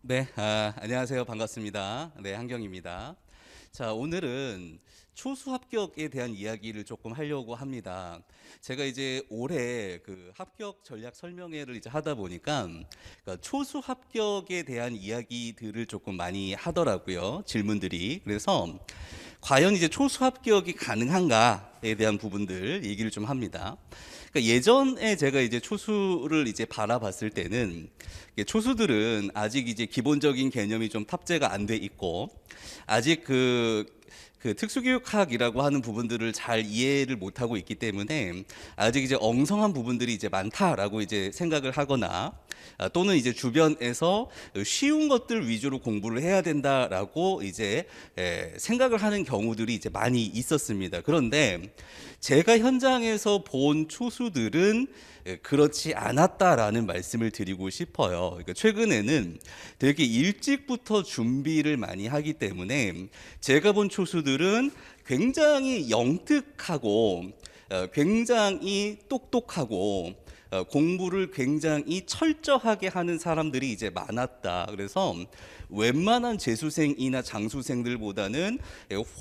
네, 안녕하세요. 반갑습니다. 네, 한경입니다. 자, 오늘은 초수 합격에 대한 이야기를 조금 하려고 합니다. 제가 이제 올해 그 합격 전략 설명회를 이제 하다 보니까 그러니까 초수 합격에 대한 이야기들을 조금 많이 하더라고요. 질문들이. 그래서 과연 이제 초수 합격이 가능한가에 대한 부분들 얘기를 좀 합니다. 그러니까 예전에 제가 이제 초수를 이제 바라봤을 때는 초수들은 아직 이제 기본적인 개념이 좀 탑재가 안 돼 있고 아직 그 특수교육학이라고 하는 부분들을 잘 이해를 못하고 있기 때문에 아직 이제 엉성한 부분들이 이제 많다라고 이제 생각을 하거나 또는 이제 주변에서 쉬운 것들 위주로 공부를 해야 된다라고 이제 생각을 하는 경우들이 이제 많이 있었습니다. 그런데 제가 현장에서 본 초수들은 그렇지 않았다라는 말씀을 드리고 싶어요. 그러니까 최근에는 되게 일찍부터 준비를 많이 하기 때문에 제가 본 초수들은 굉장히 영특하고 굉장히 똑똑하고 공부를 굉장히 철저하게 하는 사람들이 이제 많았다. 그래서 웬만한 재수생이나 장수생들보다는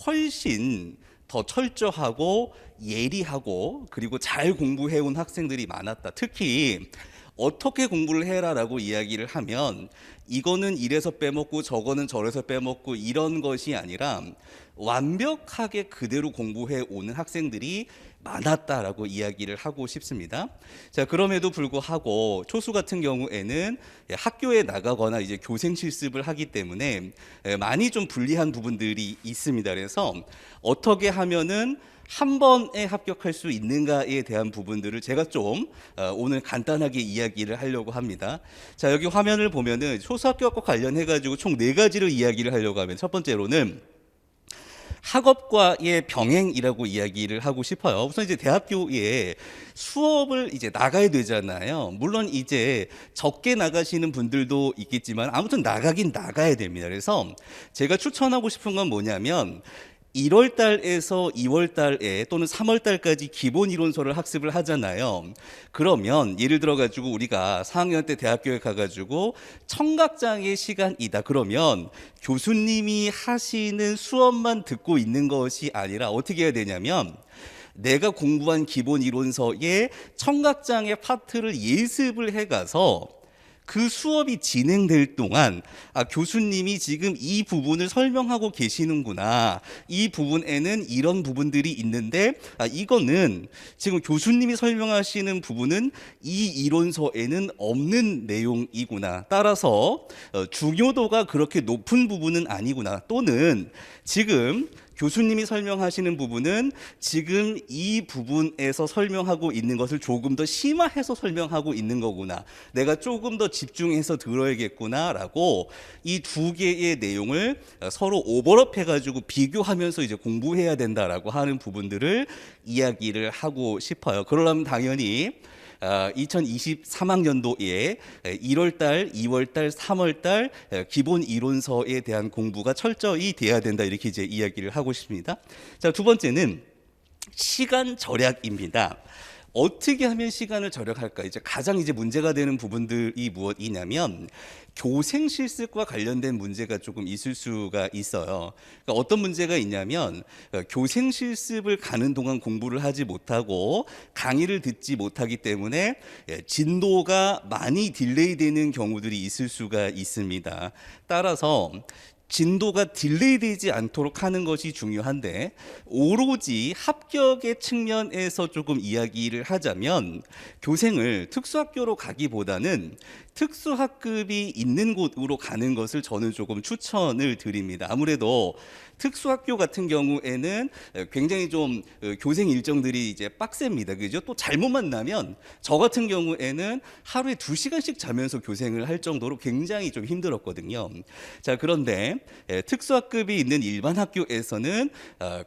훨씬 더 철저하고 예리하고 그리고 잘 공부해온 학생들이 많았다. 특히 어떻게 공부를 해라라고 이야기를 하면 이거는 이래서 빼먹고 저거는 저래서 빼먹고 이런 것이 아니라 완벽하게 그대로 공부해 오는 학생들이 많았다라고 이야기를 하고 싶습니다. 자, 그럼에도 불구하고 초수 같은 경우에는 학교에 나가거나 이제 교생 실습을 하기 때문에 많이 좀 불리한 부분들이 있습니다. 그래서 어떻게 하면은 한 번에 합격할 수 있는가에 대한 부분들을 제가 좀 오늘 간단하게 이야기를 하려고 합니다. 자, 여기 화면을 보면은 초수 합격과 관련해 가지고 총 4가지를 이야기를 하려고 하면 첫 번째로는 학업과의 병행이라고 이야기를 하고 싶어요. 우선 이제 대학교에 수업을 이제 나가야 되잖아요. 물론 이제 적게 나가시는 분들도 있겠지만 아무튼 나가긴 나가야 됩니다. 그래서 제가 추천하고 싶은 건 뭐냐면 1월 달에서 2월 달에 또는 3월 달까지 기본 이론서를 학습을 하잖아요. 그러면 예를 들어 가지고 우리가 4학년 때 대학교에 가 가지고 청각장애 시간이다. 그러면 교수님이 하시는 수업만 듣고 있는 것이 아니라 어떻게 해야 되냐면 내가 공부한 기본 이론서의 청각장애 파트를 예습을 해 가서 그 수업이 진행될 동안 교수님이 지금 이 부분을 설명하고 계시는구나. 이 부분에는 이런 부분들이 있는데 이거는 지금 교수님이 설명하시는 부분은 이 이론서에는 없는 내용이구나. 따라서 중요도가 그렇게 높은 부분은 아니구나. 또는 지금 교수님이 설명하시는 부분은 지금 이 부분에서 설명하고 있는 것을 조금 더 심화해서 설명하고 있는 거구나. 내가 조금 더 집중해서 들어야겠구나라고 이 두 개의 내용을 서로 오버랩해가지고 비교하면서 이제 공부해야 된다라고 하는 부분들을 이야기를 하고 싶어요. 그러려면 당연히 2023학년도에 1월달, 2월달, 3월달 기본 이론서에 대한 공부가 철저히 돼야 된다 이렇게 이제 이야기를 하고 싶습니다. 자, 두 번째는 시간 절약입니다. 어떻게 하면 시간을 절약할까? 이제 가장 이제 문제가 되는 부분들이 무엇이냐면 교생 실습과 관련된 문제가 조금 있을 수가 있어요. 그러니까 어떤 문제가 있냐면 교생 실습을 가는 동안 공부를 하지 못하고 강의를 듣지 못하기 때문에 진도가 많이 딜레이 되는 경우들이 있을 수가 있습니다. 따라서 진도가 딜레이 되지 않도록 하는 것이 중요한데 오로지 합격의 측면에서 조금 이야기를 하자면 교생을 특수학교로 가기보다는 특수학급이 있는 곳으로 가는 것을 저는 조금 추천을 드립니다. 아무래도 특수학교 같은 경우에는 굉장히 좀 교생 일정들이 이제 빡셉니다. 그죠? 또 잘못 만나면 저 같은 경우에는 하루에 2시간씩 자면서 교생을 할 정도로 굉장히 좀 힘들었거든요. 자, 그런데 특수학급이 있는 일반 학교에서는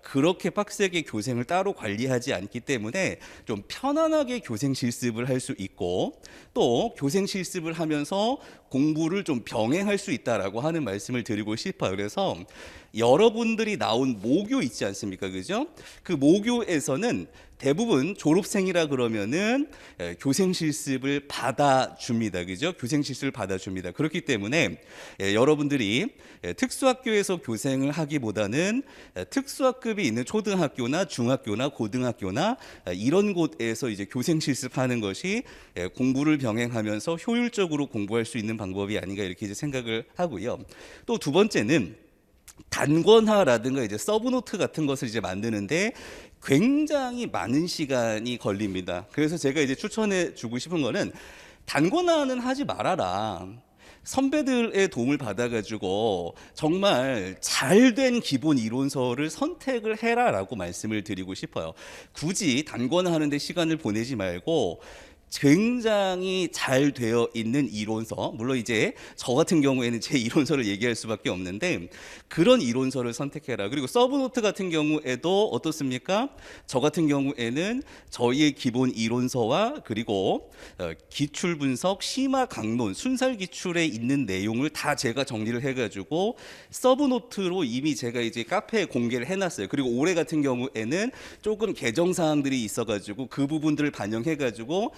그렇게 빡세게 교생을 따로 관리하지 않기 때문에 좀 편안하게 교생 실습을 할 수 있고 또 교생 실습을 하면서 공부를 좀 병행할 수 있다라고 하는 말씀을 드리고 싶어요. 그래서 여러분들이 나온 모교 있지 않습니까? 그죠? 그 모교에서는 대부분 졸업생이라 그러면은 교생 실습을 받아줍니다. 그죠? 교생 실습을 받아줍니다. 그렇기 때문에 여러분들이 특수학교에서 교생을 하기보다는 특수학급이 있는 초등학교나 중학교나 고등학교나 이런 곳에서 이제 교생 실습하는 것이 공부를 병행하면서 효율적으로 공부할 수 있는 방법이 아닌가 이렇게 이제 생각을 하고요. 또 두 번째는 단권화라든가 이제 서브노트 같은 것을 이제 만드는데 굉장히 많은 시간이 걸립니다. 그래서 제가 이제 추천해 주고 싶은 거는 단권화는 하지 말아라. 선배들의 도움을 받아가지고 정말 잘된 기본 이론서를 선택을 해라라고 말씀을 드리고 싶어요. 굳이 단권화하는데 시간을 보내지 말고 굉장히 잘 되어 있는 이론서, 물론 이제 저 같은 경우에는 제 이론서를 얘기할 수밖에 없는데 그런 이론서를 선택해라. 그리고 서브노트 같은 경우에도 어떻습니까? 저 같은 경우에는 저희의 기본 이론서와 그리고 기출 분석, 심화 강론, 순살 기출에 있는 내용을 다 제가 정리를 해가지고 서브노트로 이미 제가 이제 카페에 공개를 해놨어요. 그리고 올해 같은 경우에는 조금 개정 사항들이 있어가지고 그 부분들을 반영해가지고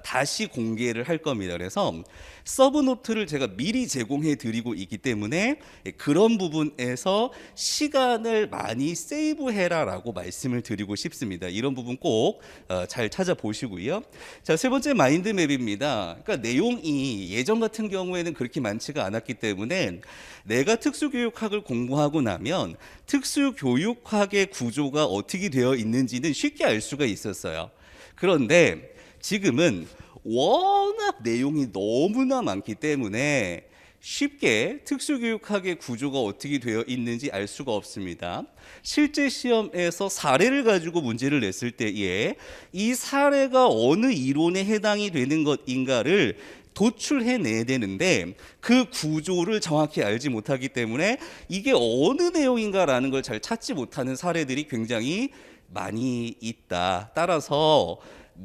다시 공개를 할 겁니다. 그래서 서브노트를 제가 미리 제공해 드리고 있기 때문에 그런 부분에서 시간을 많이 세이브해라 라고 말씀을 드리고 싶습니다. 이런 부분 꼭 잘 찾아보시고요. 자, 세 번째 마인드맵입니다. 그러니까 내용이 예전 같은 경우에는 그렇게 많지가 않았기 때문에 내가 특수교육학을 공부하고 나면 특수교육학의 구조가 어떻게 되어 있는지는 쉽게 알 수가 있었어요. 그런데 지금은 워낙 내용이 너무나 많기 때문에 쉽게 특수교육학의 구조가 어떻게 되어 있는지 알 수가 없습니다. 실제 시험에서 사례를 가지고 문제를 냈을 때에 이 사례가 어느 이론에 해당이 되는 것인가를 도출해내야 되는데 그 구조를 정확히 알지 못하기 때문에 이게 어느 내용인가라는 걸 잘 찾지 못하는 사례들이 굉장히 많이 있다. 따라서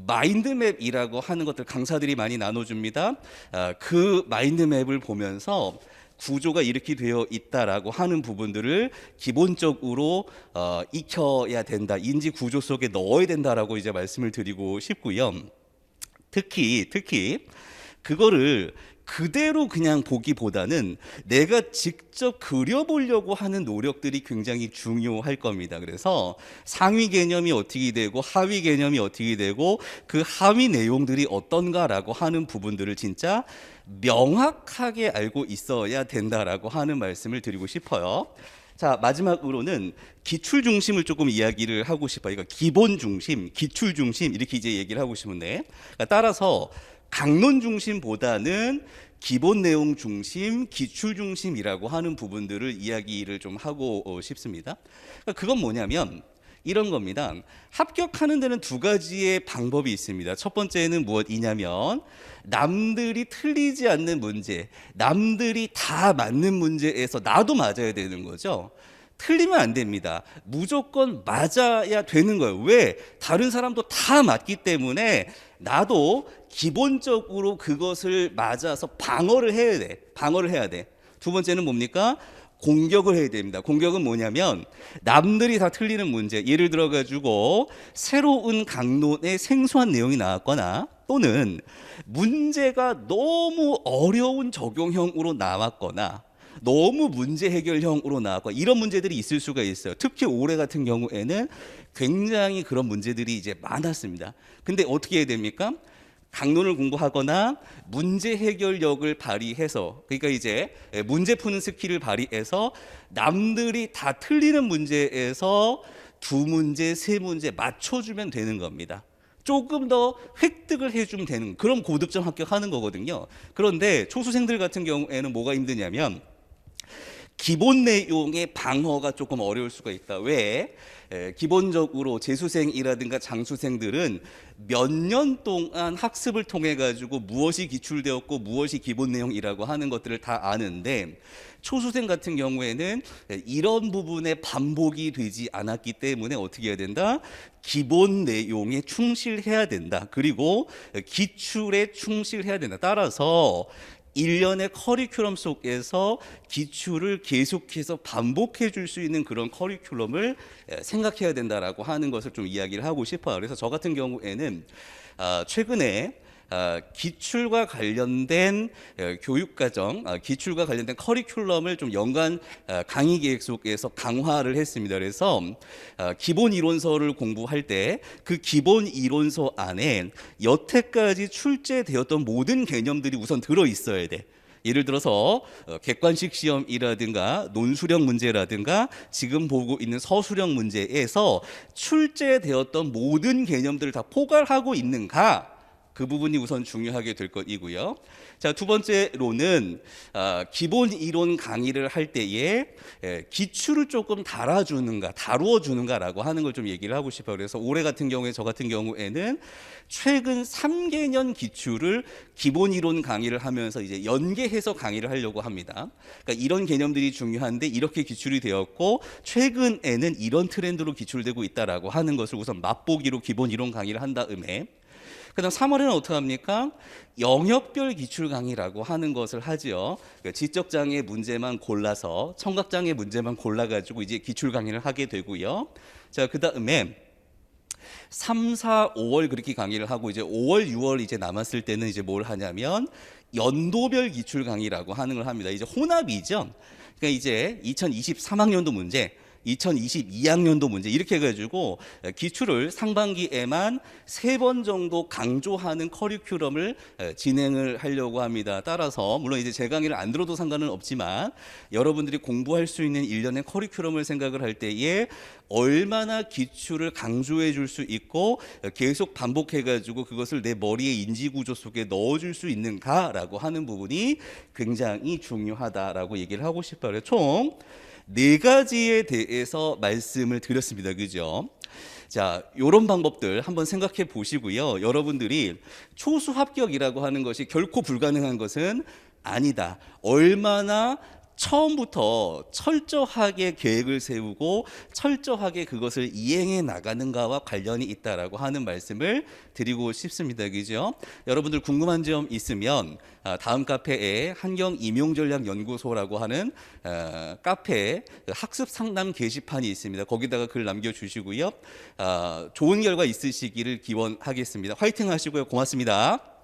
마인드맵이라고 하는 것들 강사들이 많이 나눠줍니다. 그 마인드맵을 보면서 구조가 이렇게 되어 있다라고 하는 부분들을 기본적으로 익혀야 된다. 인지 구조 속에 넣어야 된다라고 이제 말씀을 드리고 싶고요. 특히 그거를 그대로 그냥 보기보다는 내가 직접 그려보려고 하는 노력들이 굉장히 중요할 겁니다. 그래서 상위 개념이 어떻게 되고 하위 개념이 어떻게 되고 그 하위 내용들이 어떤가라고 하는 부분들을 진짜 명확하게 알고 있어야 된다라고 하는 말씀을 드리고 싶어요. 자, 마지막으로는 기출 중심을 조금 이야기를 하고 싶어요. 그러니까 기본 중심, 기출 중심 이렇게 이제 얘기를 하고 싶은데 따라서 강론 중심보다는 기본 내용 중심, 기출 중심이라고 하는 부분들을 이야기를 좀 하고 싶습니다. 그건 뭐냐면 이런 겁니다. 합격하는 데는 두 가지의 방법이 있습니다. 첫 번째는 무엇이냐면 남들이 틀리지 않는 문제, 남들이 다 맞는 문제에서 나도 맞아야 되는 거죠. 틀리면 안 됩니다. 무조건 맞아야 되는 거예요. 왜? 다른 사람도 다 맞기 때문에 나도 기본적으로 그것을 맞아서 방어를 해야 돼. 방어를 해야 돼. 두 번째는 뭡니까? 공격을 해야 됩니다. 공격은 뭐냐면 남들이 다 틀리는 문제, 예를 들어 가지고 새로운 강론의 생소한 내용이 나왔거나 또는 문제가 너무 어려운 적용형으로 나왔거나 너무 문제 해결형으로 나왔거나 이런 문제들이 있을 수가 있어요. 특히 올해 같은 경우에는 굉장히 그런 문제들이 이제 많았습니다. 근데 어떻게 해야 됩니까? 강론을 공부하거나 문제 해결력을 발휘해서, 그러니까 이제 문제 푸는 스킬을 발휘해서 남들이 다 틀리는 문제에서 두 문제, 세 문제 맞춰주면 되는 겁니다. 조금 더 획득을 해주면 되는, 그럼 고득점 합격하는 거거든요. 그런데 초수생들 같은 경우에는 뭐가 힘드냐면 기본 내용의 방어가 조금 어려울 수가 있다. 왜? 기본적으로 재수생이라든가 장수생들은 몇 년 동안 학습을 통해 가지고 무엇이 기출되었고 무엇이 기본 내용이라고 하는 것들을 다 아는데 초수생 같은 경우에는 이런 부분에 반복이 되지 않았기 때문에 어떻게 해야 된다? 기본 내용에 충실해야 된다. 그리고 기출에 충실해야 된다. 따라서 일련의 커리큘럼 속에서 기출을 계속해서 반복해 줄 수 있는 그런 커리큘럼을 생각해야 된다라고 하는 것을 좀 이야기를 하고 싶어요. 그래서 저 같은 경우에는 최근에 기출과 관련된 교육과정, 기출과 관련된 커리큘럼을 좀 연간 강의 계획 속에서 강화를 했습니다. 그래서 기본 이론서를 공부할 때 그 기본 이론서 안에 여태까지 출제되었던 모든 개념들이 우선 들어 있어야 돼. 예를 들어서 객관식 시험이라든가 논술형 문제라든가 지금 보고 있는 서술형 문제에서 출제되었던 모든 개념들을 다 포괄하고 있는가? 그 부분이 우선 중요하게 될 것이고요. 자, 두 번째로는 기본 이론 강의를 할 때에 기출을 조금 달아주는가, 다루어 주는가라고 하는 걸 좀 얘기를 하고 싶어요. 그래서 올해 같은 경우에 저 같은 경우에는 최근 3개년 기출을 기본 이론 강의를 하면서 이제 연계해서 강의를 하려고 합니다. 그러니까 이런 개념들이 중요한데 이렇게 기출이 되었고 최근에는 이런 트렌드로 기출되고 있다라고 하는 것을 우선 맛보기로 기본 이론 강의를 한 다음에 그다음 3월에는 어떻게 합니까? 영역별 기출 강의라고 하는 것을 하지요. 그러니까 지적장애 문제만 골라서 청각장애 문제만 골라가지고 이제 기출 강의를 하게 되고요. 자, 그다음에 3, 4, 5월 그렇게 강의를 하고 이제 5월, 6월 이제 남았을 때는 이제 뭘 하냐면 연도별 기출 강의라고 하는 걸 합니다. 이제 혼합이죠. 그러니까 이제 2023학년도 문제, 2022학년도 문제 이렇게 해가지고 기출을 상반기에만 3번 정도 강조하는 커리큘럼을 진행을 하려고 합니다. 따라서 물론 이제 제 강의를 안 들어도 상관은 없지만 여러분들이 공부할 수 있는 일련의 커리큘럼을 생각을 할 때에 얼마나 기출을 강조해 줄 수 있고 계속 반복해가지고 그것을 내 머리의 인지구조 속에 넣어줄 수 있는가라고 하는 부분이 굉장히 중요하다라고 얘기를 하고 싶어요. 총 4가지에 대해서 말씀을 드렸습니다. 그죠? 자, 이런 방법들 한번 생각해 보시고요. 여러분들이 초수 합격이라고 하는 것이 결코 불가능한 것은 아니다. 얼마나 처음부터 철저하게 계획을 세우고 철저하게 그것을 이행해 나가는가와 관련이 있다라고 하는 말씀을 드리고 싶습니다. 그죠? 여러분들 궁금한 점 있으면 다음 카페에 한경임용전략연구소라고 하는 카페 학습 상담 게시판이 있습니다. 거기다가 글 남겨주시고요. 좋은 결과 있으시기를 기원하겠습니다. 화이팅 하시고요. 고맙습니다.